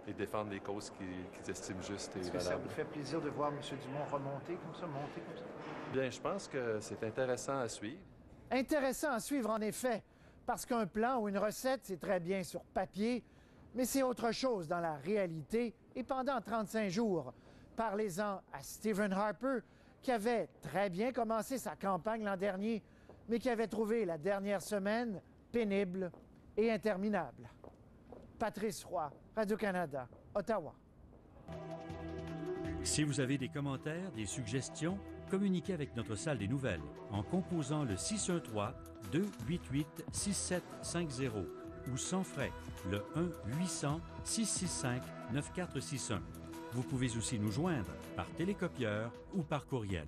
et défendre les causes qu'ils estiment justes et valables. Est-ce que ça vous fait plaisir de voir M. Dumont remonter comme ça, monter comme ça? Bien, je pense que c'est intéressant à suivre. Intéressant à suivre, en effet, parce qu'un plan ou une recette, c'est très bien sur papier, mais c'est autre chose dans la réalité et pendant 35 jours. Parlez-en à Stephen Harper, qui avait très bien commencé sa campagne l'an dernier, mais qui avait trouvé la dernière semaine pénible et interminable. Patrice Roy, Radio-Canada, Ottawa. Si vous avez des commentaires, des suggestions, communiquez avec notre salle des nouvelles en composant le 613-288-6750 ou sans frais le 1-800-665-9461. Vous pouvez aussi nous joindre par télécopieur ou par courriel.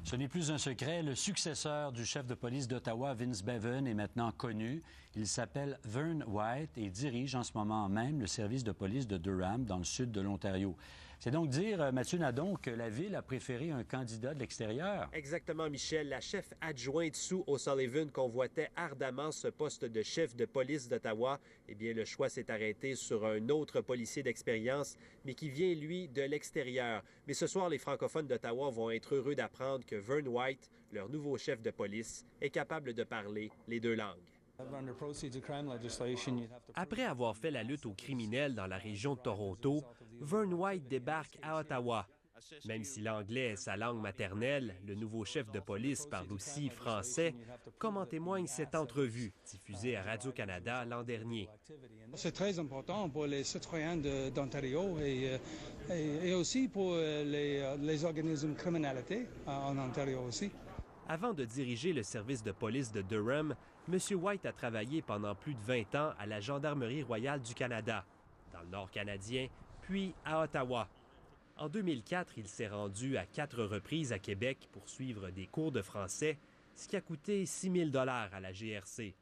Ce n'est plus un secret, le successeur du chef de police d'Ottawa, Vince Bevan, est maintenant connu. Il s'appelle Vern White et dirige en ce moment même le service de police de Durham, dans le sud de l'Ontario. C'est donc dire, Mathieu Nadon, que la Ville a préféré un candidat de l'extérieur. Exactement, Michel. La chef adjointe Sue O'Sullivan convoitait ardemment ce poste de chef de police d'Ottawa. Eh bien, le choix s'est arrêté sur un autre policier d'expérience, mais qui vient, lui, de l'extérieur. Mais ce soir, les francophones d'Ottawa vont être heureux d'apprendre que Vern White, leur nouveau chef de police, est capable de parler les deux langues. Après avoir fait la lutte aux criminels dans la région de Toronto, Vern White débarque à Ottawa. Même si l'anglais est sa langue maternelle, le nouveau chef de police parle aussi français, comme en témoigne cette entrevue diffusée à Radio-Canada l'an dernier. C'est très important pour les citoyens d'Ontario et aussi pour les organismes de criminalité en Ontario aussi. Avant de diriger le service de police de Durham, M. White a travaillé pendant plus de 20 ans à la Gendarmerie royale du Canada, dans le Nord canadien, puis à Ottawa. En 2004, il s'est rendu à 4 reprises à Québec pour suivre des cours de français, ce qui a coûté 6 000 $ à la GRC.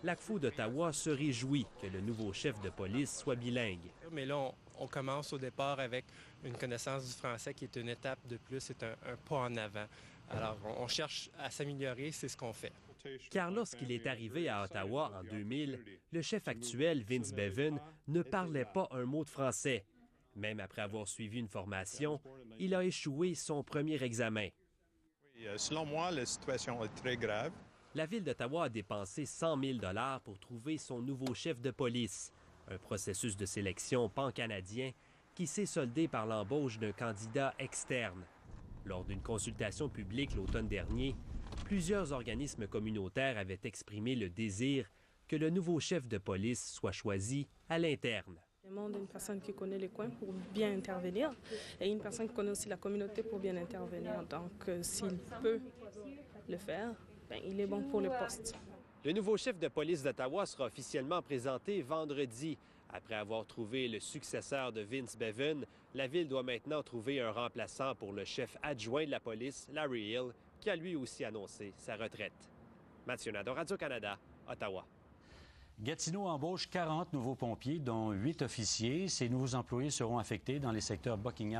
L'ACFO d'Ottawa se réjouit que le nouveau chef de police soit bilingue. Mais là, on commence au départ avec une connaissance du français qui est une étape de plus, c'est un pas en avant. Alors, on cherche à s'améliorer, c'est ce qu'on fait. Car lorsqu'il est arrivé à Ottawa en 2000, le chef actuel, Vince Bevan, ne parlait pas un mot de français. Même après avoir suivi une formation, il a échoué son premier examen. Selon moi, la situation est très grave. La Ville d'Ottawa a dépensé 100 000 $ pour trouver son nouveau chef de police. Un processus de sélection pan-canadien qui s'est soldé par l'embauche d'un candidat externe. Lors d'une consultation publique l'automne dernier, plusieurs organismes communautaires avaient exprimé le désir que le nouveau chef de police soit choisi à l'interne. On demande une personne qui connaît les coins pour bien intervenir et une personne qui connaît aussi la communauté pour bien intervenir. Donc, s'il peut le faire, il est bon pour le poste. Le nouveau chef de police d'Ottawa sera officiellement présenté vendredi. Après avoir trouvé le successeur de Vince Bevan, la Ville doit maintenant trouver un remplaçant pour le chef adjoint de la police, Larry Hill, qui a lui aussi annoncé sa retraite. Mathieu Nadon, Radio-Canada, Ottawa. Gatineau embauche 40 nouveaux pompiers, dont 8 officiers. Ces nouveaux employés seront affectés dans les secteurs Buckingham,